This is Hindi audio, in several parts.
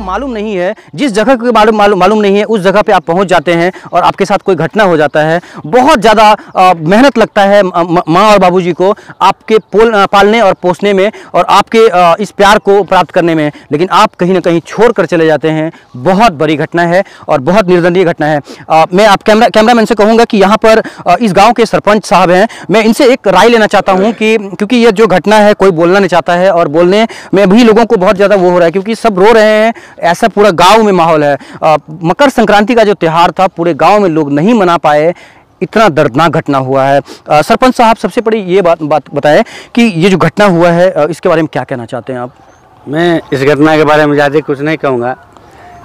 मालूम नहीं है, जिस जगह की मालूम नहीं है उस जगह पे आप पहुंच जाते हैं और आपके साथ कोई घटना हो जाता है। बहुत ज़्यादा मेहनत लगता है माँ और बाबूजी को आपके पालने और पोसने में और आपके इस प्यार को प्राप्त करने में, लेकिन आप कहीं ना कहीं छोड़ कर चले जाते हैं। बहुत बड़ी घटना है और बहुत निर्दयनीय घटना है। मैं आप कैमरामैन से कहूँगा कि यहाँ पर इस गाँव के सरपंच साहब हैं, मैं इनसे एक राय लेना चाहता हूँ कि क्योंकि ये जो घटना है कोई बोलना नहीं चाहता है और बोलने में भी लोगों को बहुत ज़्यादा वो हो रहा है क्योंकि सब रो रहे हैं, ऐसा पूरा गांव में माहौल है। मकर संक्रांति का जो त्यौहार था पूरे गांव में लोग नहीं मना पाए, इतना दर्दनाक घटना हुआ है। सरपंच साहब सबसे बड़ी ये बात बताएं कि ये जो घटना हुआ है इसके बारे में क्या कहना चाहते हैं आप? मैं इस घटना के बारे में ज़्यादा कुछ नहीं कहूँगा।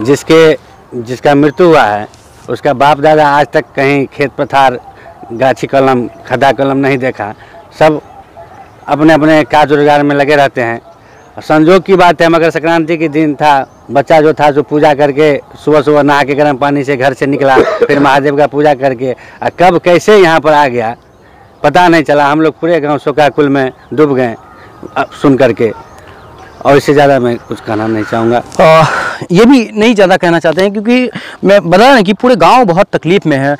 जिसका मृत्यु हुआ है उसका बाप दादा आज तक कहीं खेत पथार, गाछी कलम, खड्डा कलम नहीं देखा। सब अपने अपने काज रोजगार में लगे रहते हैं। संजोग की बात है, मकर संक्रांति के दिन था, बच्चा जो था जो पूजा करके सुबह सुबह नहा के गर्म पानी से घर से निकला, फिर महादेव का पूजा करके कब कैसे यहाँ पर आ गया पता नहीं चला। हम लोग पूरे गांव शोकाकुल में डूब गए सुन करके, और इससे ज़्यादा मैं कुछ कहना नहीं चाहूँगा। ये भी नहीं ज़्यादा कहना चाहते हैं क्योंकि मैं बता रहा कि पूरे गाँव बहुत तकलीफ में है।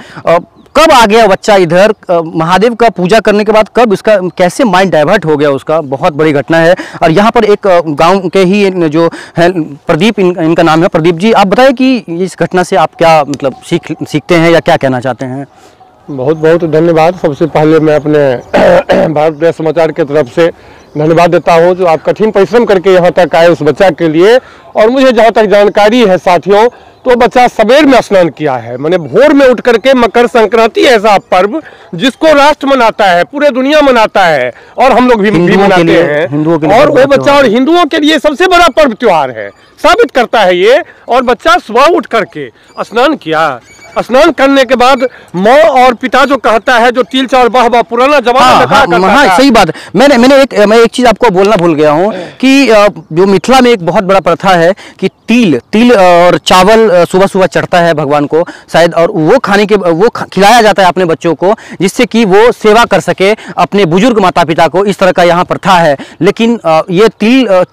कब आ गया बच्चा इधर, महादेव का पूजा करने के बाद कब इसका कैसे माइंड डाइवर्ट हो गया उसका, बहुत बड़ी घटना है। और यहाँ पर एक गांव के ही जो है प्रदीप, इनका नाम है प्रदीप जी, आप बताएं कि इस घटना से आप क्या मतलब सीखते हैं या क्या कहना चाहते हैं? बहुत बहुत धन्यवाद। सबसे पहले मैं अपने भारत देश समाचार की तरफ से धन्यवाद देता हूँ जो आप कठिन परिश्रम करके यहाँ तक आए उस बच्चा के लिए। और मुझे जहाँ तक जानकारी है साथियों, तो बच्चा सवेर में स्नान किया है, मैंने भोर में उठ करके। मकर संक्रांति ऐसा पर्व जिसको राष्ट्र मनाता है, पूरे दुनिया मनाता है और हम लोग भी मनाते हैं। और वो बच्चा और हिंदुओं के लिए सबसे बड़ा पर्व त्योहार है, साबित करता है ये। और बच्चा सुबह उठ करके स्नान किया। स्नान करने के बाद माँ और पिता जो कहता है, जो तिल चाउर वाह पुराना जमाना सही बात। मैं एक चीज आपको बोलना भूल गया हूँ कि जो मिथिला में एक बहुत बड़ा प्रथा है कि तिल और चावल सुबह सुबह चढ़ता है भगवान को शायद, और वो खिलाया जाता है अपने बच्चों को जिससे कि वो सेवा कर सके अपने बुजुर्ग माता पिता को। इस तरह का यहाँ प्रथा है। लेकिन ये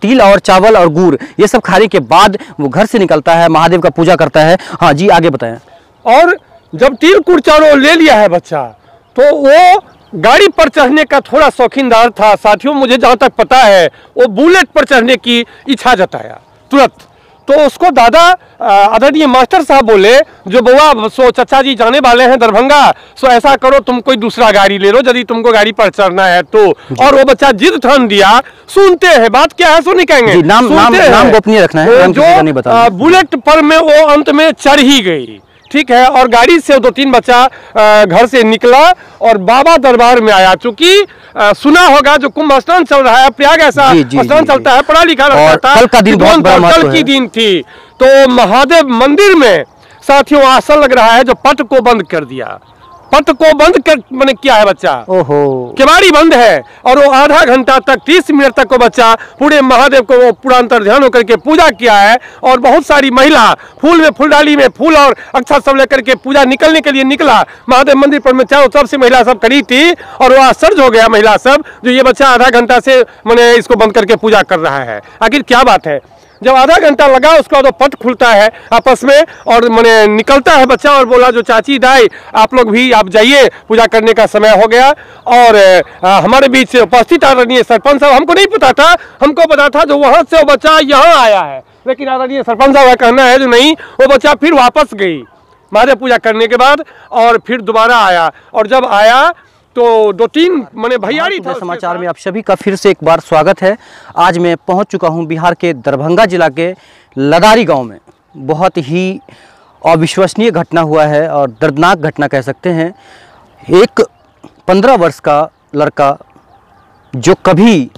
तिल और चावल और गुड़ ये सब खाने के बाद वो घर से निकलता है, महादेव का पूजा करता है। हाँ जी, आगे बताएं। और जब तिल कुड़ चावल ले लिया है बच्चा, तो वो गाड़ी पर चढ़ने का थोड़ा शौकीनदार था साथियों। मुझे जहाँ तक पता है वो बुलेट पर चढ़ने की इच्छा जताया तुरंत। तो उसको दादा आदरणीय मास्टर साहब बोले, जो बउआ सो चचा जी जाने वाले हैं दरभंगा, सो ऐसा करो तुम कोई दूसरा गाड़ी ले लो यदि तुमको गाड़ी पर चढ़ना है तो। और वो बच्चा जिद ठान दिया। सुनते हैं बात क्या है, सुन कहेंगे नाम गोपनीय रखना है, जो बुलेट पर में वो अंत में चढ़ ही गई, ठीक है। और गाड़ी से 2-3 बच्चा घर से निकला और बाबा दरबार में आया। चूंकि सुना होगा जो कुंभ स्नान चल रहा है, प्रयाग ऐसा स्नान चलता है, पढ़ा लिखा रहता था। कल की दिन थी, तो महादेव मंदिर में साथियों आसन लग रहा है जो पट को बंद कर दिया। पट को बंद कर मैंने किया है बच्चा, केवाड़ी बंद है। और वो आधा घंटा तक 30 मिनट तक वो बच्चा पूरे महादेव को वो पूरा अंतर ध्यान होकर के पूजा किया है। और बहुत सारी महिला फूलडाली में फूल और अक्षत सब लेकर के पूजा निकलने के लिए निकला महादेव मंदिर पर में, चारों तरफ से महिला सब खड़ी थी। और वो आश्चर्य हो गया महिला सब, जो ये बच्चा आधा घंटा से मैंने इसको बंद करके पूजा कर रहा है, आखिर क्या बात है। जब आधा घंटा लगा उसके बाद पट खुलता है आपस में और मैंने निकलता है बच्चा और बोला जो चाची दाई आप लोग भी आप जाइए, पूजा करने का समय हो गया। और हमारे बीच उपस्थित आदरणीय सरपंच साहब, हमको नहीं पता था, हमको पता था जो वहाँ से वो बच्चा यहाँ आया है, लेकिन आदरणीय सरपंच साहब का कहना है जो नहीं, वो बच्चा फिर वापस गई महादेव पूजा करने के बाद और फिर दोबारा आया। और जब आया तो 2-3 मैंने भैयारी था। समाचार में आप सभी का फिर से एक बार स्वागत है। आज मैं पहुंच चुका हूं बिहार के दरभंगा जिला के लदारी गांव में। बहुत ही अविश्वसनीय घटना हुआ है और दर्दनाक घटना कह सकते हैं। एक 15 वर्ष का लड़का जो कभी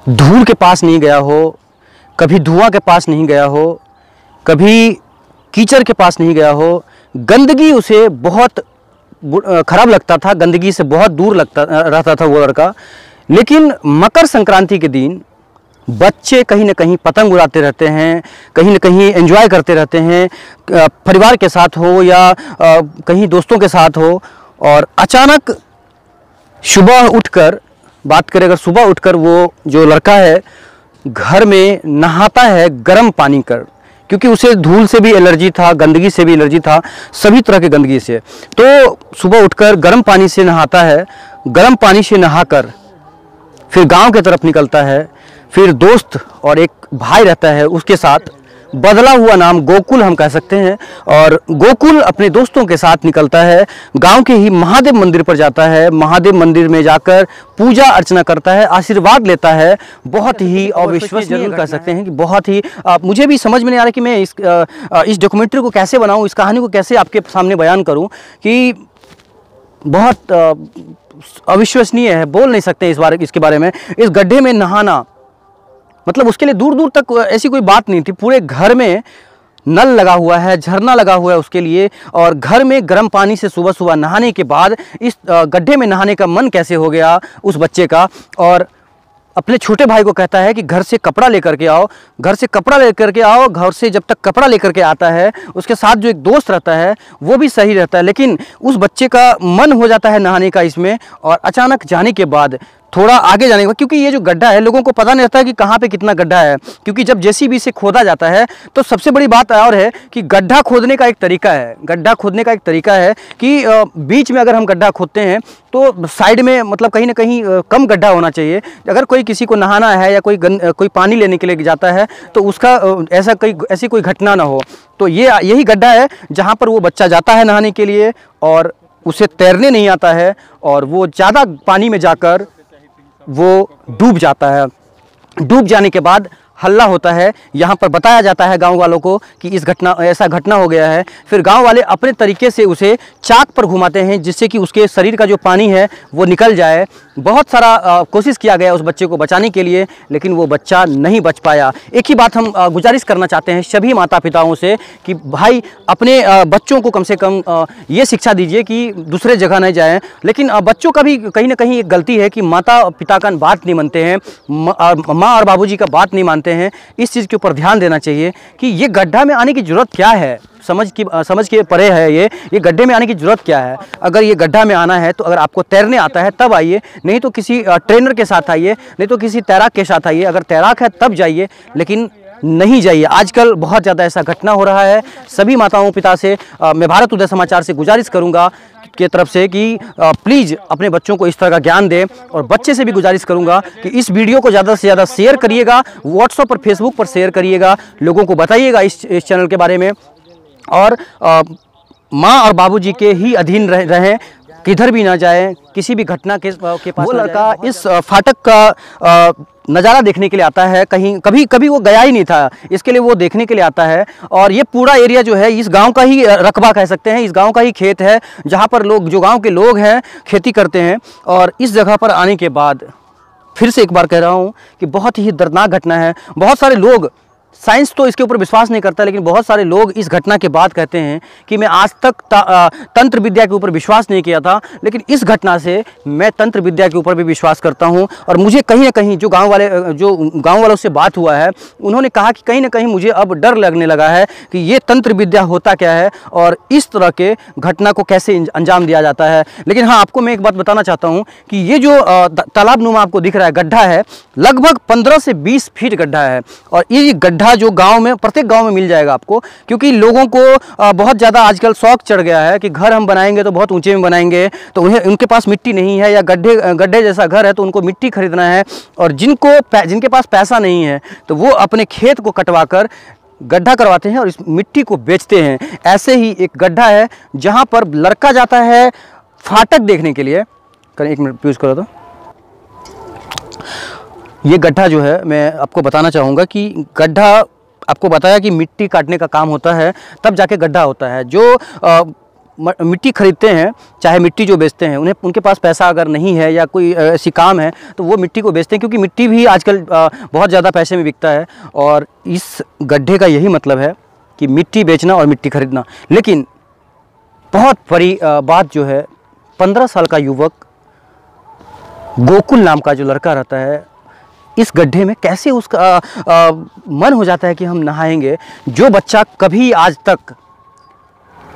धूल के पास नहीं गया हो, कभी धुआं के पास नहीं गया हो, कभी कीचड़ के पास नहीं गया हो, गंदगी उसे बहुत खराब लगता था, गंदगी से बहुत दूर रहता था वो लड़का। लेकिन मकर संक्रांति के दिन बच्चे कहीं ना कहीं पतंग उड़ाते रहते हैं, कहीं ना कहीं एंजॉय करते रहते हैं, परिवार के साथ हो या कहीं दोस्तों के साथ हो। और अचानक सुबह उठकर बात करें, अगर सुबह उठकर वो जो लड़का है घर में नहाता है गर्म पानी कर, क्योंकि उसे धूल से भी एलर्जी था, गंदगी से भी एलर्जी था, सभी तरह की गंदगी से। तो सुबह उठकर गर्म पानी से नहाता है, गर्म पानी से नहाकर फिर गांव की तरफ निकलता है। फिर दोस्त और एक भाई रहता है उसके साथ, बदला हुआ नाम गोकुल हम कह सकते हैं। और गोकुल अपने दोस्तों के साथ निकलता है, गांव के ही महादेव मंदिर पर जाता है। महादेव मंदिर में जाकर पूजा अर्चना करता है, आशीर्वाद लेता है। बहुत ही अविश्वसनीय जरूर कह सकते हैं कि बहुत ही मुझे भी समझ में नहीं आ रहा कि मैं इस डॉक्यूमेंट्री को कैसे बनाऊं, इस कहानी को कैसे आपके सामने बयान करूं, कि बहुत अविश्वसनीय है, बोल नहीं सकते इसके बारे में। इस गड्ढे में नहाना मतलब उसके लिए दूर दूर तक ऐसी कोई बात नहीं थी। पूरे घर में नल लगा हुआ है, झरना लगा हुआ है उसके लिए, और घर में गर्म पानी से सुबह सुबह नहाने के बाद इस गड्ढे में नहाने का मन कैसे हो गया उस बच्चे का। और अपने छोटे भाई को कहता है कि घर से कपड़ा लेकर के आओ, घर से कपड़ा लेकर के आओ। घर से जब तक कपड़ा लेकर के आता है, उसके साथ जो एक दोस्त रहता है वो भी सही रहता है, लेकिन उस बच्चे का मन हो जाता है नहाने का इसमें। और अचानक जाने के बाद थोड़ा आगे जाने का, क्योंकि ये जो गड्ढा है लोगों को पता नहीं रहता है कि कहाँ पे कितना गड्ढा है, क्योंकि जब जेसीबी से खोदा जाता है तो सबसे बड़ी बात और है कि गड्ढा खोदने का एक तरीका है। गड्ढा खोदने का एक तरीका है कि बीच में अगर हम गड्ढा खोदते हैं तो साइड में मतलब कहीं ना कहीं कम गड्ढा होना चाहिए। अगर कोई किसी को नहाना है या कोई पानी लेने के लिए जाता है तो उसका ऐसी कोई घटना ना हो। तो यही गड्ढा है जहाँ पर वो बच्चा जाता है नहाने के लिए, और उसे तैरने नहीं आता है, और वो ज़्यादा पानी में जाकर वो डूब जाता है। डूब जाने के बाद हल्ला होता है, यहाँ पर बताया जाता है गांव वालों को कि ऐसा घटना हो गया है। फिर गांव वाले अपने तरीके से उसे चाक पर घुमाते हैं जिससे कि उसके शरीर का जो पानी है वो निकल जाए। बहुत सारा कोशिश किया गया उस बच्चे को बचाने के लिए, लेकिन वो बच्चा नहीं बच पाया। एक ही बात हम गुजारिश करना चाहते हैं सभी माता पिताओं से कि भाई अपने बच्चों को कम से कम ये शिक्षा दीजिए कि दूसरे जगह नहीं जाएं। लेकिन बच्चों का भी कहीं ना कहीं एक गलती है कि माता पिता का बात नहीं मानते हैं, माँ और बाबूजी का बात नहीं मानते हैं। इस चीज़ के ऊपर ध्यान देना चाहिए कि ये गड्ढा में आने की ज़रूरत क्या है। समझ के परे है ये गड्ढे में आने की ज़रूरत क्या है। अगर ये गड्ढा में आना है तो अगर आपको तैरने आता है तब आइए, नहीं तो किसी ट्रेनर के साथ आइए, नहीं तो किसी तैराक के साथ आइए। अगर तैराक है तब जाइए, लेकिन नहीं जाइए। आजकल बहुत ज़्यादा ऐसा घटना हो रहा है। सभी माताओं पिता से मैं भारत उदय समाचार से गुजारिश करूंगा के तरफ से कि प्लीज़ अपने बच्चों को इस तरह का ज्ञान दें। और बच्चे से भी गुजारिश करूंगा कि इस वीडियो को ज़्यादा से ज़्यादा शेयर करिएगा, व्हाट्सएप और फेसबुक पर शेयर करिएगा, लोगों को बताइएगा इस चैनल के बारे में। और माँ और बाबूजी के ही अधीन रहें, किधर भी ना जाएं, किसी भी घटना के पास। वो लड़का इस फाटक का नज़ारा देखने के लिए आता है, कभी वो गया ही नहीं था, इसके लिए वो देखने के लिए आता है। और ये पूरा एरिया जो है इस गांव का ही रकबा कह सकते हैं, इस गांव का ही खेत है जहां पर जो गांव के लोग हैं खेती करते हैं। और इस जगह पर आने के बाद फिर से एक बार कह रहा हूँ कि बहुत ही दर्दनाक घटना है। बहुत सारे लोग, साइंस तो इसके ऊपर विश्वास नहीं करता, लेकिन बहुत सारे लोग इस घटना के बाद कहते हैं कि मैं आज तक तंत्र विद्या के ऊपर विश्वास नहीं किया था, लेकिन इस घटना से मैं तंत्र विद्या के ऊपर भी विश्वास करता हूं। और मुझे कहीं ना कहीं जो गांव वालों से बात हुआ है, उन्होंने कहा कि कहीं ना कहीं मुझे अब डर लगने लगा है कि ये तंत्र विद्या होता क्या है और इस तरह के घटना को कैसे अंजाम दिया जाता है। लेकिन हाँ, आपको मैं एक बात बताना चाहता हूँ कि ये जो तालाब नुमा आपको दिख रहा है गड्ढा है, लगभग 15 से 20 फीट गड्ढा है। और ये गड्ढा जो गांव में, प्रत्येक गांव में मिल जाएगा आपको, क्योंकि लोगों को बहुत ज़्यादा आजकल शौक चढ़ गया है कि घर हम बनाएंगे तो बहुत ऊंचे में बनाएंगे, तो उनके पास मिट्टी नहीं है या गड्ढे जैसा घर है तो उनको मिट्टी खरीदना है। और जिनके पास पैसा नहीं है तो वो अपने खेत को कटवा कर गड्ढा करवाते हैं और इस मिट्टी को बेचते हैं। ऐसे ही एक गड्ढा है जहाँ पर लड़का जाता है फाटक देखने के लिए। एक मिनट यूज़ करो तो ये गड्ढा जो है, मैं आपको बताना चाहूँगा कि गड्ढा, आपको बताया कि मिट्टी काटने का काम होता है तब जाके गड्ढा होता है। जो मिट्टी खरीदते हैं, चाहे मिट्टी जो बेचते हैं, उनके पास पैसा अगर नहीं है या कोई ऐसी काम है तो वो मिट्टी को बेचते हैं, क्योंकि मिट्टी भी आजकल बहुत ज़्यादा पैसे में बिकता है। और इस गड्ढे का यही मतलब है कि मिट्टी बेचना और मिट्टी खरीदना। लेकिन बहुत बड़ी बात जो है, 15 साल का युवक गोकुल नाम का जो लड़का रहता है, इस गड्ढे में कैसे उसका मन हो जाता है कि हम नहाएंगे। जो बच्चा कभी आज तक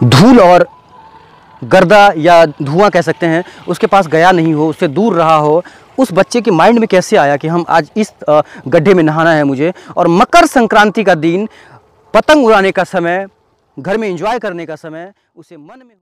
धूल और गर्दा या धुआं कह सकते हैं उसके पास गया नहीं हो, उससे दूर रहा हो, उस बच्चे के माइंड में कैसे आया कि हम आज इस गड्ढे में नहाना है मुझे। और मकर संक्रांति का दिन पतंग उड़ाने का समय, घर में एंजॉय करने का समय उसे मन में